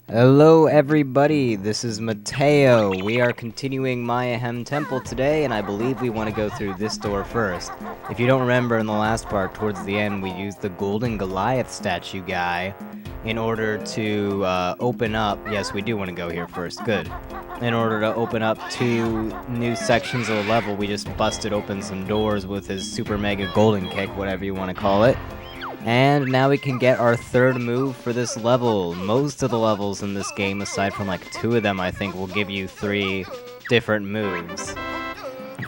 Hello everybody, this is Mateo. We are continuing Mayahem Temple today, and I believe we want to go through this door first. If you don't remember, in the last part, towards the end, we used the golden Goliath statue guy in order to open up... Yes, we do want to go here first, good. In order to open up 2 new sections of the level, we just busted open some doors with his super mega golden kick, whatever you want to call it. And now we can get our 3rd move for this level. Most of the levels in this game, aside from like 2 of them, I think, will give you 3 different moves.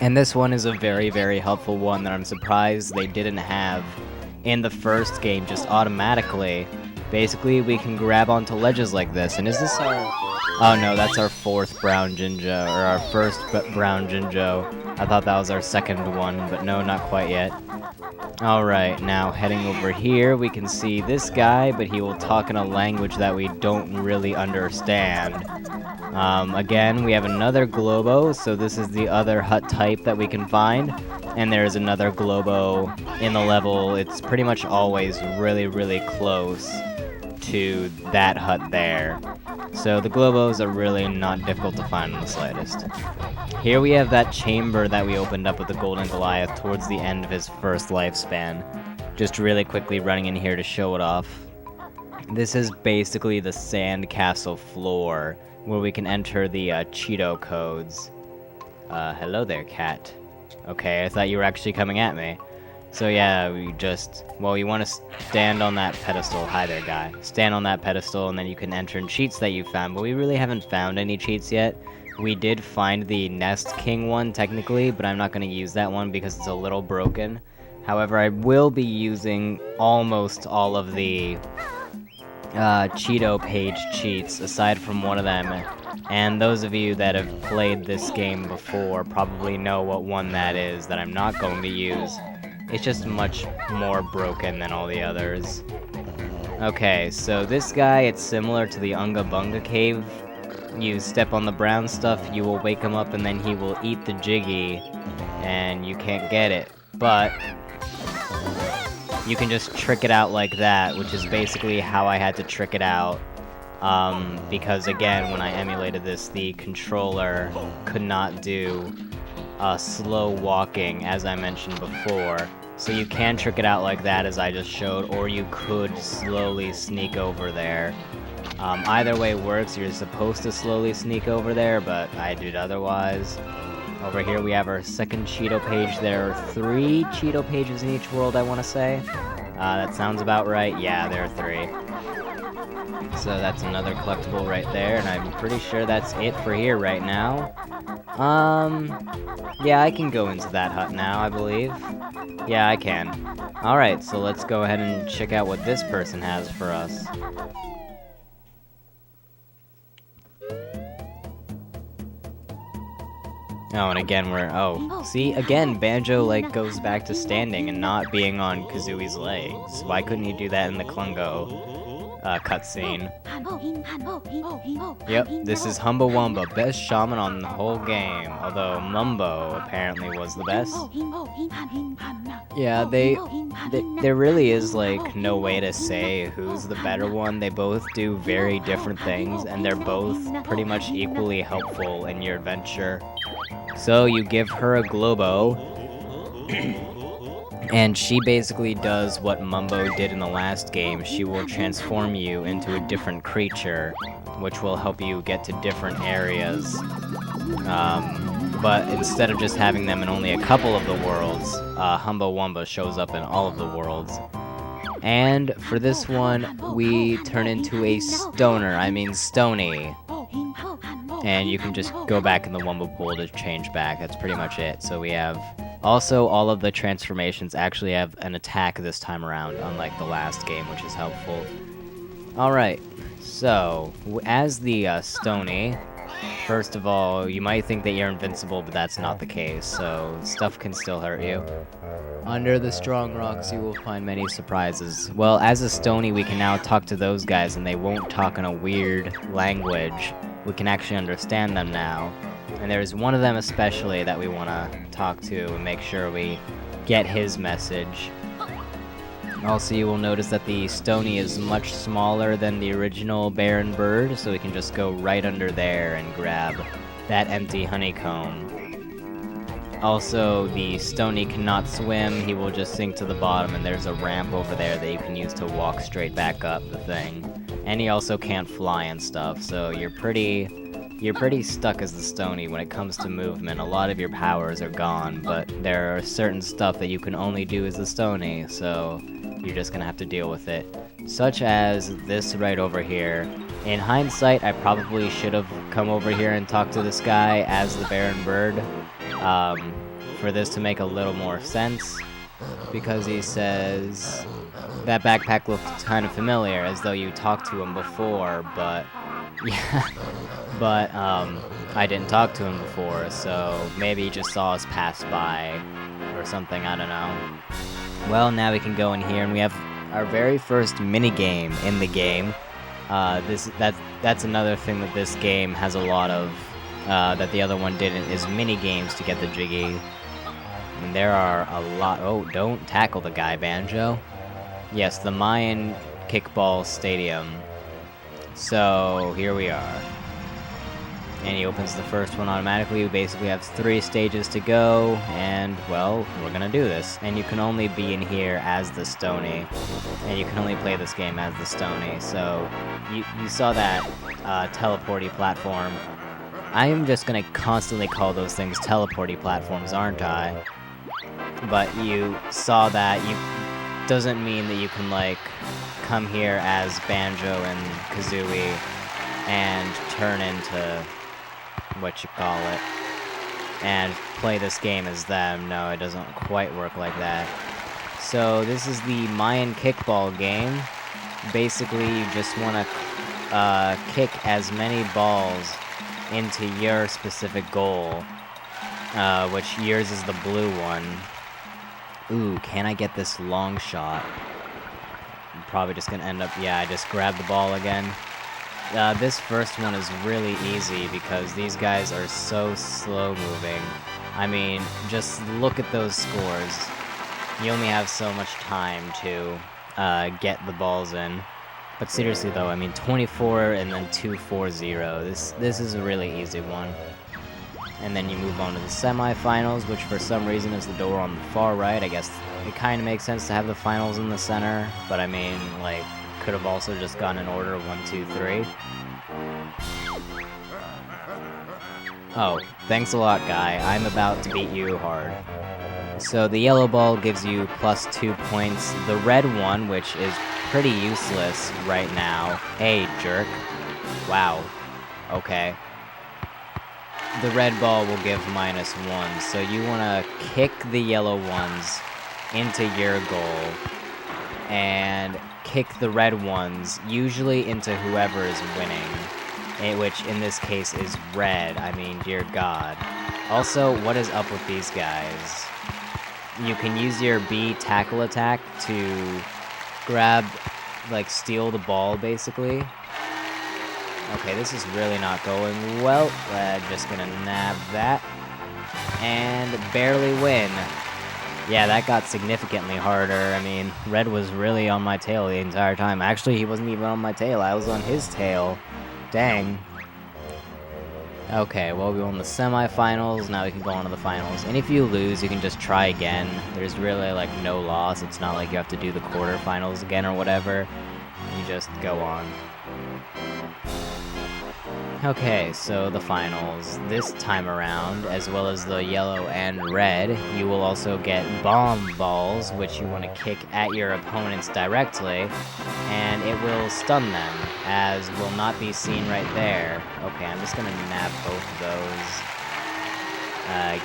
And this one is a very, very helpful one that I'm surprised they didn't have in the first game just automatically. Basically, we can grab onto ledges like this. And is this our... Oh no, that's our 4th brown Jinjo, or our 1st brown Jinjo. I thought that was our 2nd one, but no, not quite yet. Alright, now heading over here, we can see this guy, but he will talk in a language that we don't really understand. Again, we have another Globo, so this is the other hut type that we can find. And there's another Globo in the level. It's pretty much always really, really close to that hut there. So the Globos are really not difficult to find in the slightest. Here we have that chamber that we opened up with the Golden Goliath towards the end of his first lifespan. Just really quickly running in here to show it off. This is basically the sandcastle floor, where we can enter the Cheeto codes. Hello there, cat. Okay, I thought you were actually coming at me. So yeah, we just... Well, you want to stand on that pedestal. Hi there, guy. Stand on that pedestal, and then you can enter in cheats that you found, but we really haven't found any cheats yet. We did find the Nest King one, technically, but I'm not going to use that one because it's a little broken. However, I will be using almost all of the Cheeto page cheats, aside from one of them. And those of you that have played this game before probably know what one that is that I'm not going to use. It's just much more broken than all the others. Okay, so this guy, it's similar to the Unga Bunga cave. You step on the brown stuff, you will wake him up, and then he will eat the Jiggy, and you can't get it. But you can just trick it out like that, which is basically how I had to trick it out. Because again, when I emulated this, the controller could not do slow walking, as I mentioned before. So you can trick it out like that, as I just showed, or you could slowly sneak over there. Either way works. You're supposed to slowly sneak over there, but I did otherwise. Over here we have our 2nd Cheeto page. There are 3 Cheeto pages in each world, I want to say. That sounds about right. Yeah, there are 3. So that's another collectible right there, and I'm pretty sure that's it for here right now. Yeah, I can go into that hut now, I believe. Yeah, I can. Alright, so let's go ahead and check out what this person has for us. Oh, and again see, again, Banjo, like, goes back to standing and not being on Kazooie's legs. Why couldn't he do that in the Klungo cutscene? Yep, this is Humba Wumba, best shaman on the whole game, although Mumbo apparently was the best. Yeah, there really is, like, no way to say who's the better one. They both do very different things, and they're both pretty much equally helpful in your adventure. So you give her a Globo, and she basically does what Mumbo did in the last game. She will transform you into a different creature, which will help you get to different areas. But instead of just having them in only a couple of the worlds, Humba Wumba shows up in all of the worlds. And for this one, we turn into a Stony. And you can just go back in the Wumba pool to change back. That's pretty much it. So we have... Also, all of the transformations actually have an attack this time around, unlike the last game, which is helpful. Alright, so, as the Stony, first of all, you might think that you're invincible, but that's not the case, so stuff can still hurt you. Under the strong rocks, you will find many surprises. Well, as a Stony, we can now talk to those guys, and they won't talk in a weird language. We can actually understand them now. And there's one of them especially that we want to talk to and make sure we get his message. Also, you will notice that the Stony is much smaller than the original Baron Bird, so we can just go right under there and grab that empty honeycomb. Also, the Stony cannot swim, he will just sink to the bottom, and there's a ramp over there that you can use to walk straight back up the thing. And he also can't fly and stuff, so you're pretty stuck as the Stony when it comes to movement. A lot of your powers are gone, but there are certain stuff that you can only do as the Stony, so you're just gonna have to deal with it. Such as this right over here. In hindsight, I probably should have come over here and talked to this guy as the Baron Bird, for this to make a little more sense, because he says that backpack looked kind of familiar, as though you talked to him before, but yeah, but I didn't talk to him before, so maybe he just saw us pass by or something, I don't know. Well, now we can go in here and we have our very first mini game in the game. That's another thing that this game has a lot of, that the other one didn't, is mini games to get the Jiggy. And there are a lot. Oh, don't tackle the guy, Banjo. Yes, the Mayan Kickball Stadium. So here we are. And he opens the first one automatically. We basically have 3 stages to go, and, well, we're gonna do this. And you can only be in here as the Stony, and you can only play this game as the Stony. So, you saw that teleporty platform. I am just gonna constantly call those things teleporty platforms, aren't I? But you saw that. Doesn't mean that you can, like, come here as Banjo and Kazooie and turn into and play this game as them. No, it doesn't quite work like that. So this is the Mayan Kickball game. Basically, you just want to kick as many balls into your specific goal, which yours is the blue one. Ooh, can I get this long shot? I'm probably just gonna end up, yeah, I just grabbed the ball again. This first one is really easy because these guys are so slow moving. I mean, just look at those scores. You only have so much time to get the balls in. But seriously though, I mean, 24 and then 2-4-0. This is a really easy one. And then you move on to the semifinals, which for some reason is the door on the far right. I guess it kind of makes sense to have the finals in the center, but I mean, like, could have also just gone in order of 1, 2, 3. Oh, thanks a lot, guy. I'm about to beat you hard. So the yellow ball gives you +2 points. The red one, which is pretty useless right now. Hey, jerk. Wow. Okay. The red ball will give -1, so you want to kick the yellow ones into your goal, and kick the red ones, usually into whoever is winning, which in this case is red. I mean, dear God. Also, what is up with these guys? You can use your B tackle attack to grab, like, steal the ball, basically. Okay, this is really not going well. Just gonna nab that. And barely win. Yeah, that got significantly harder. I mean, red was really on my tail the entire time. Actually, he wasn't even on my tail. I was on his tail. Dang. Okay, well, we won the semifinals. Now we can go on to the finals. And if you lose, you can just try again. There's really, like, no loss. It's not like you have to do the quarterfinals again or whatever. You just go on. Okay, so the finals. This time around, as well as the yellow and red, you will also get bomb balls, which you want to kick at your opponents directly, and it will stun them, as will not be seen right there. Okay, I'm just gonna nab both of those.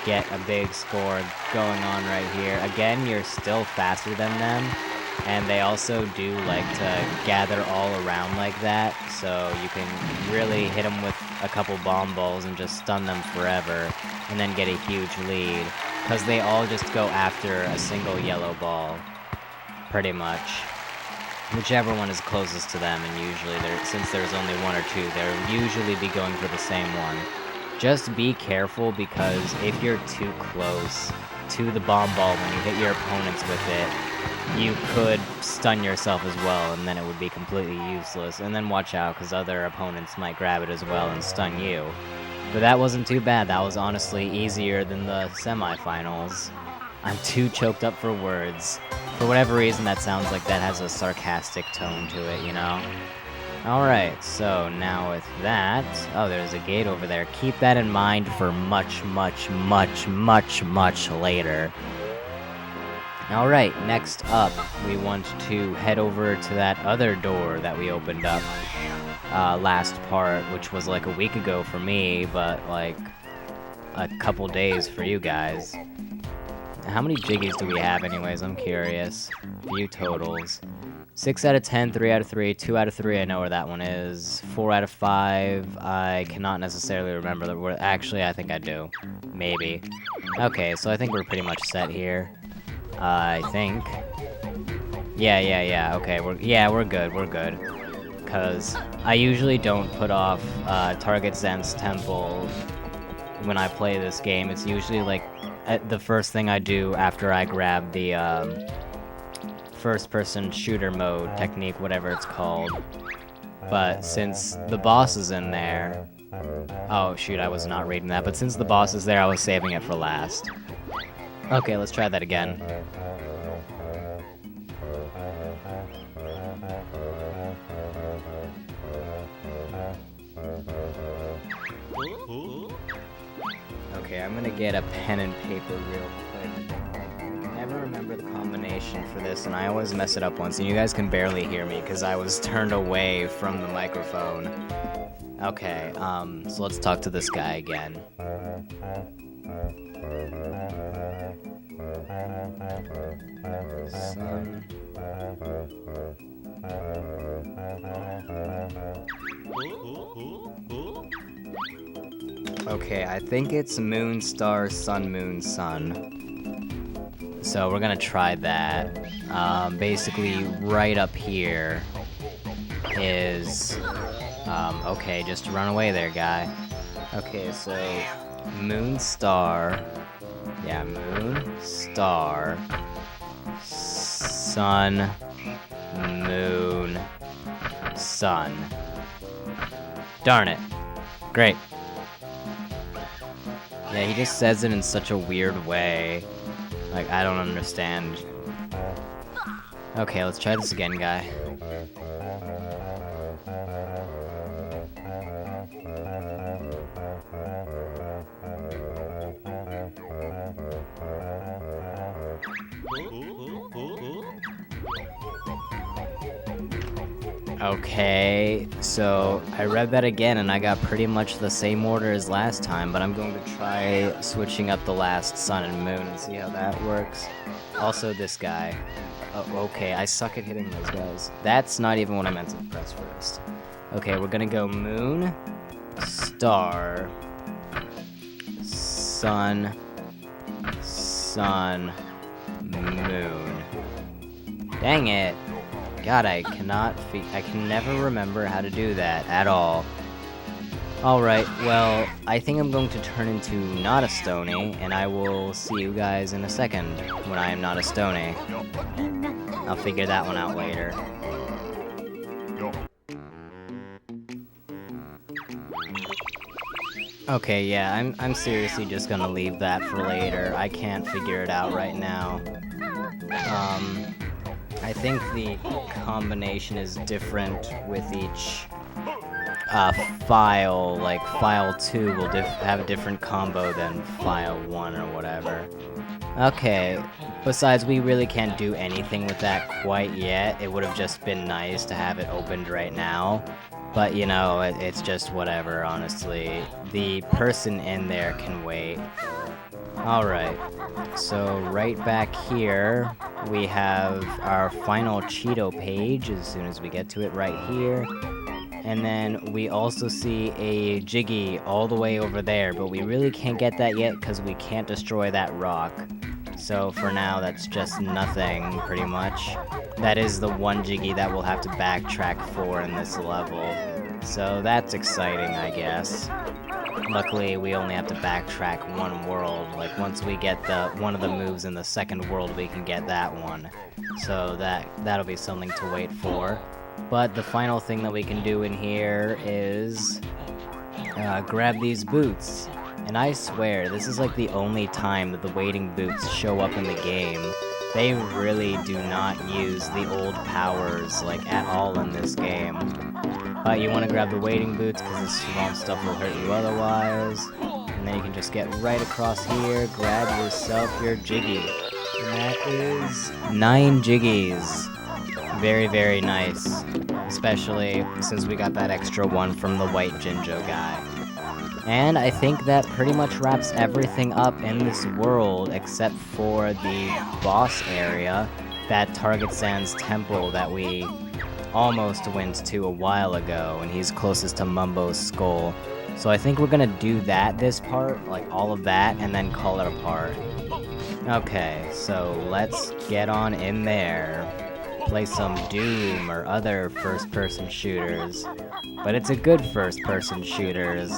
Get a big score going on right here. Again, you're still faster than them, and they also do like to gather all around like that, so you can really hit them with a couple bomb balls and just stun them forever, and then get a huge lead, because they all just go after a single yellow ball, pretty much. Whichever one is closest to them, and usually, since there's only 1 or 2, they'll usually be going for the same one. Just be careful, because if you're too close to the bomb ball when you hit your opponents with it, you could stun yourself as well, and then it would be completely useless. And then watch out, because other opponents might grab it as well and stun you. But that wasn't too bad. That was honestly easier than the semifinals. I'm too choked up for words. For whatever reason, that sounds like that has a sarcastic tone to it, you know? Alright, so now with that... Oh, there's a gate over there. Keep that in mind for much, much, much, much, much later. Alright, next up, we want to head over to that other door that we opened up last part, which was like a week ago for me, but like a couple days for you guys. How many jiggies do we have anyways? I'm curious. View totals. 6 out of 10, 3 out of 3, 2 out of 3, I know where that one is. 4 out of 5, I cannot necessarily remember the word. Actually, I think I do. Maybe. Okay, so I think we're pretty much set here. I think. Yeah, okay, we're good. Because I usually don't put off Target Zen's Temple when I play this game. It's usually like the first thing I do after I grab the first-person shooter mode technique, whatever it's called. But since the boss is in there... Oh, shoot, I was not reading that. But since the boss is there, I was saving it for last. Okay, let's try that again. Okay, I'm gonna get a pen and paper real quick. I never remember the combination for this, and I always mess it up once, and you guys can barely hear me because I was turned away from the microphone. Okay, so let's talk to this guy again. Okay, I think it's Moon, Star, Sun, Moon, Sun. So we're gonna try that. Basically, right up here is... okay, just run away there, guy. Okay, so... Moon, Star... Yeah, Moon, Star... Sun... Moon... Sun. Darn it. Great. Yeah, he just says it in such a weird way. Like, I don't understand. Okay, let's try this again, guy. Okay, so I read that again and I got pretty much the same order as last time, but I'm going to try switching up the last sun and moon and see how that works. Also this guy. Oh, okay, I suck at hitting those guys. That's not even what I meant to press first. Okay, we're gonna go moon, star, sun, sun, moon. Dang it. God, I can never remember how to do that at all. Alright, well, I think I'm going to turn into not a Stony, and I will see you guys in a second when I am not a Stony. I'll figure that one out later. Okay, yeah, I'm seriously just gonna leave that for later. I can't figure it out right now. I think the combination is different with each file. Like, file 2 will have a different combo than file 1 or whatever. Okay, besides, we really can't do anything with that quite yet. It would have just been nice to have it opened right now. But, you know, it's just whatever, honestly. The person in there can wait. Alright, so right back here, we have our final Cheeto page, as soon as we get to it right here. And then we also see a Jiggy all the way over there, but we really can't get that yet because we can't destroy that rock. So for now, that's just nothing, pretty much. That is the one Jiggy that we'll have to backtrack for in this level. So that's exciting, I guess. Luckily, we only have to backtrack one world. Like, once we get one of the moves in the second world, we can get that one. So that'll be something to wait for. But the final thing that we can do in here is grab these boots. And I swear, this is like the only time that the waiting boots show up in the game. They really do not use the old powers, like, at all in this game. But you want to grab the waiting boots, because the swamp stuff will hurt you otherwise. And then you can just get right across here, grab yourself your Jiggy. And that is 9 Jiggies. Very, very nice. Especially since we got that extra one from the white Jinjo guy. And I think that pretty much wraps everything up in this world except for the boss area, that Target Sands Temple that we almost went to a while ago, and he's closest to Mumbo's skull. So I think we're gonna do this part, like all of that, and then call it a part. Okay, so let's get on in there. Play some Doom or other first-person shooters. But it's a good first-person shooters.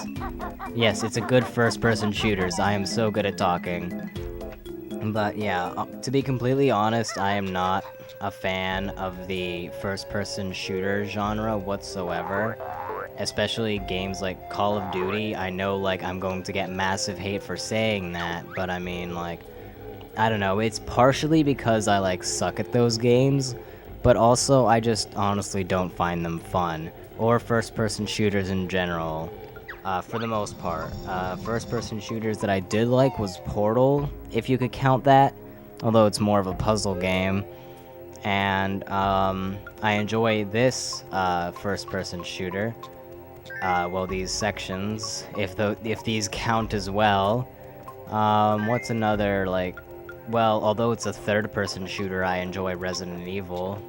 Yes, it's a good first-person shooters. I am so good at talking. But yeah, to be completely honest, I am not a fan of the first-person shooter genre whatsoever. Especially games like Call of Duty. I know, like, I'm going to get massive hate for saying that, but I mean, like, I don't know, it's partially because I, like, suck at those games, but also I just honestly don't find them fun. Or first-person shooters in general, for the most part. First-person shooters that I did like was Portal, if you could count that, although it's more of a puzzle game. And I enjoy this first-person shooter. Well, these sections, if these count as well. What's another, like, well, although it's a third-person shooter, I enjoy Resident Evil.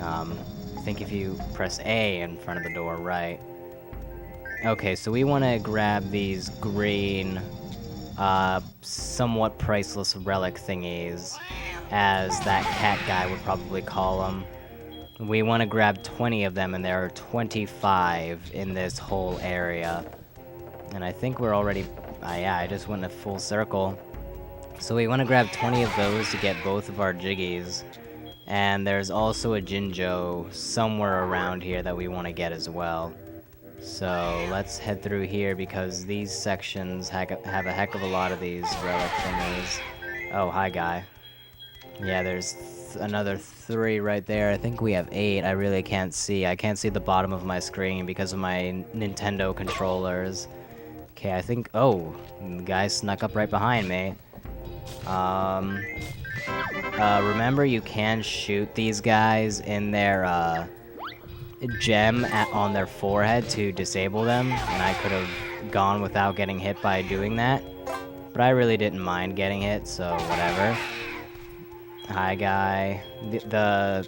I think if you press A in front of the door, right. Okay, so we want to grab these green, somewhat priceless relic thingies, as that cat guy would probably call them. We want to grab 20 of them, and there are 25 in this whole area. And I think we're already, yeah, I just went a full circle. So we want to grab 20 of those to get both of our Jiggies. And there's also a Jinjo somewhere around here that we want to get as well. So let's head through here because these sections have a heck of a lot of these relic thingies. Oh, hi guy. Yeah, there's another 3 right there. I think we have 8. I really can't see. I can't see the bottom of my screen because of my Nintendo controllers. Okay, I think... Oh, the guy snuck up right behind me. Remember you can shoot these guys in their, gem on their forehead to disable them, and I could have gone without getting hit by doing that. But I really didn't mind getting hit, so whatever. Hi, guy. The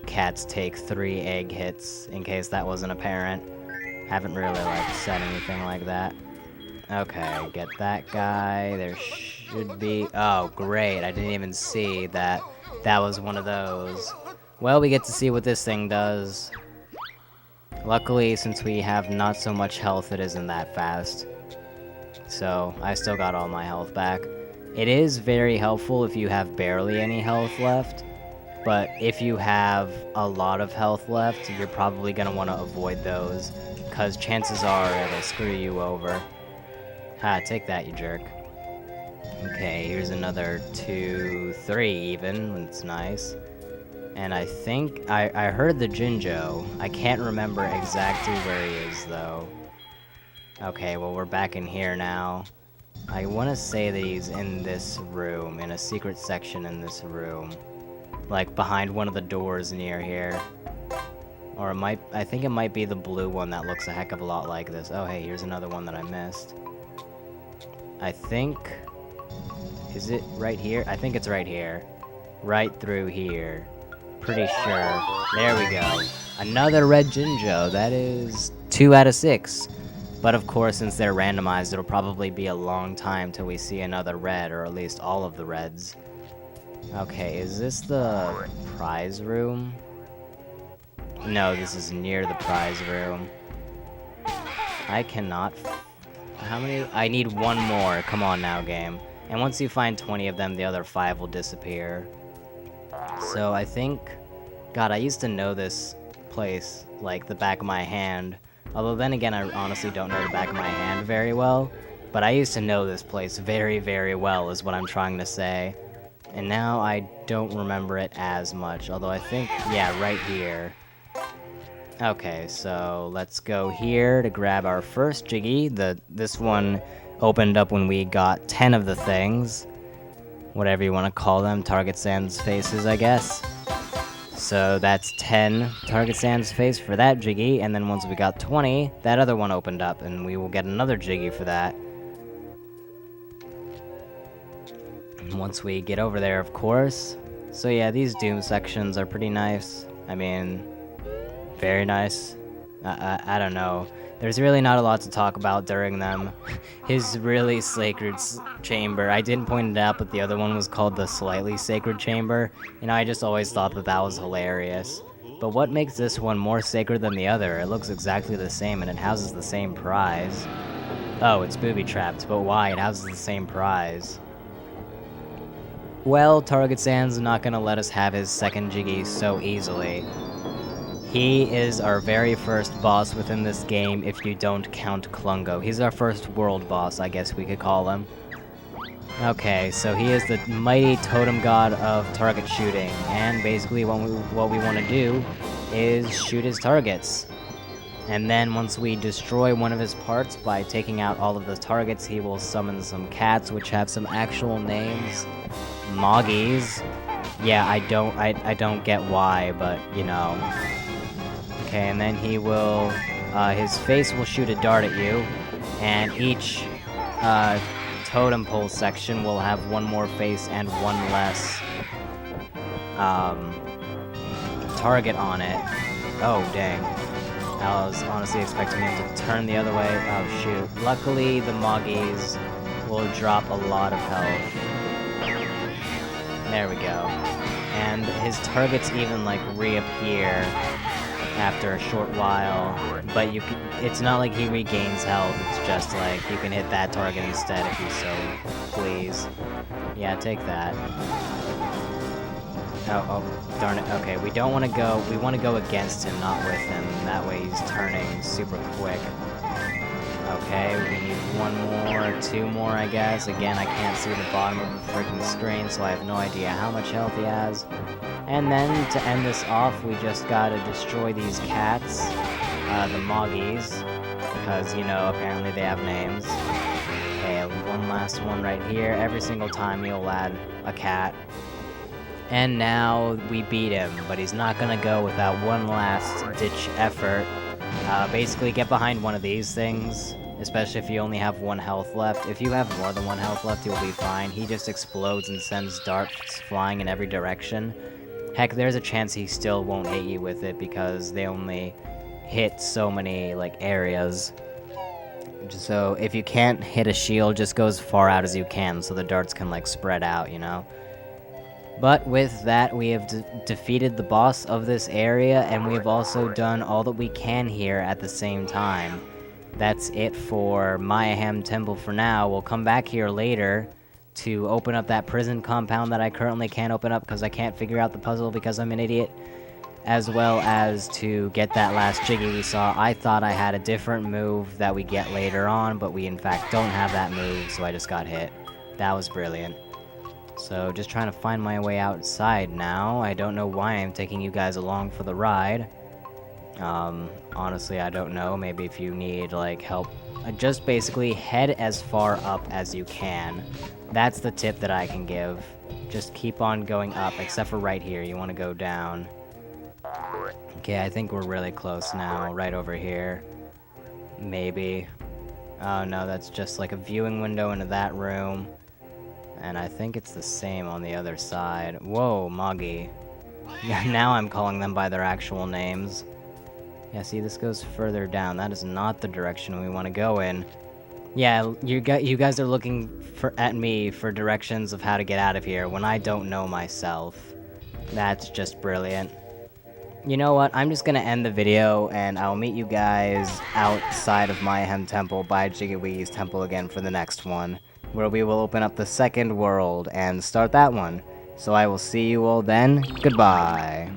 cats take 3 egg hits, in case that wasn't apparent. Haven't really, like, said anything like that. Okay, get that guy. There should be... Oh, great. I didn't even see that that was one of those. Well, we get to see what this thing does. Luckily, since we have not so much health, it isn't that fast. So, I still got all my health back. It is very helpful if you have barely any health left. But if you have a lot of health left, you're probably going to want to avoid those. Because chances are it'll screw you over. Ha, take that, you jerk. Okay, here's another 2, 3 even. It's nice. And I think... I heard the Jinjo. I can't remember exactly where he is, though. Okay, well, we're back in here now. I want to say that he's in this room, in a secret section in this room. Like, behind one of the doors near here. Or it might... I think it might be the blue one that looks a heck of a lot like this. Oh, hey, here's another one that I missed. I think... Is it right here? I think it's right here. Right through here. Pretty sure. There we go. Another red Jinjo. That is 2 out of 6. But of course, since they're randomized, it'll probably be a long time till we see another red, or at least all of the reds. Okay, is this the prize room? No, this is near the prize room. I cannot... How many? I need one more. Come on now, game. And once you find 20 of them, the other 5 will disappear. So I think... God, I used to know this place like the back of my hand. Although then again, I honestly don't know the back of my hand very well. But I used to know this place very, very well, is what I'm trying to say. And now I don't remember it as much. Although I think, yeah, right here. Okay, so let's go here to grab our first Jiggy. This one opened up when we got 10 of the things. Whatever you want to call them, Target Sans faces, I guess. So that's 10 Target Sans face for that Jiggy, and then once we got 20, that other one opened up, and we will get another Jiggy for that. And once we get over there, of course. So yeah, these Doom sections are pretty nice. I mean, very nice. I don't know. There's really not a lot to talk about during them. His really sacred chamber. I didn't point it out, but the other one was called the slightly sacred chamber. You know, I just always thought that that was hilarious. But what makes this one more sacred than the other? It looks exactly the same and it houses the same prize. Oh, it's booby-trapped, but why? It houses the same prize. Well, Target Sans is not gonna let us have his second Jiggy so easily. He is our very first boss within this game if you don't count Klungo. He's our first world boss, I guess we could call him. Okay, so he is the mighty totem god of target shooting, and basically what we want to do is shoot his targets. And then once we destroy one of his parts by taking out all of the targets, he will summon some cats which have some actual names. Moggies. Yeah, I don't get why, but you know. Okay, and then he will, his face will shoot a dart at you, and each, totem pole section will have one more face and one less, target on it. Oh, dang. I was honestly expecting him to turn the other way. Oh, shoot. Luckily, the Moggies will drop a lot of health. There we go. And his targets even, like, reappear after a short while, but it's not like he regains health, it's just like you can hit that target instead if you so please. Yeah, take that. Oh, darn it. Okay, we want to go against him, not with him. That way he's turning super quick. Okay, we need one more, 2 more, I guess. Again, I can't see the bottom of the freaking screen, so I have no idea how much health he has. And then, to end this off, we just gotta destroy these cats, the Moggies, because, you know, apparently they have names. Okay, one last one right here. Every single time you'll add a cat. And now we beat him, but he's not gonna go without one last ditch effort. Basically get behind one of these things, especially if you only have 1 health left. If you have more than 1 health left, you'll be fine. He just explodes and sends darts flying in every direction. Heck, there's a chance he still won't hit you with it because they only hit so many, like, areas. So if you can't hit a shield, just go as far out as you can so the darts can, like, spread out, you know? But with that, we have defeated the boss of this area, and we have also done all that we can here at the same time. That's it for Mayahem Temple for now. We'll come back here later to open up that prison compound that I currently can't open up because I can't figure out the puzzle because I'm an idiot, as well as to get that last Jiggy we saw. I thought I had a different move that we get later on, but we in fact don't have that move, so I just got hit. That was brilliant. So just trying to find my way outside now. I don't know why I'm taking you guys along for the ride. Honestly, I don't know. Maybe if you need, like, help. Just basically head as far up as you can. That's the tip that I can give. Just keep on going up, except for right here. You want to go down. Okay, I think we're really close now. Right over here. Maybe. Oh no, that's just like a viewing window into that room. And I think it's the same on the other side. Whoa, Moggy. Now I'm calling them by their actual names. Yeah, see, this goes further down. That is not the direction we want to go in. Yeah, you guys are looking at me for directions of how to get out of here when I don't know myself. That's just brilliant. You know what? I'm just gonna end the video, and I'll meet you guys outside of Mayahem Temple by Jiggawee's temple again for the next one, where we will open up the second world and start that one. So I will see you all then. Goodbye.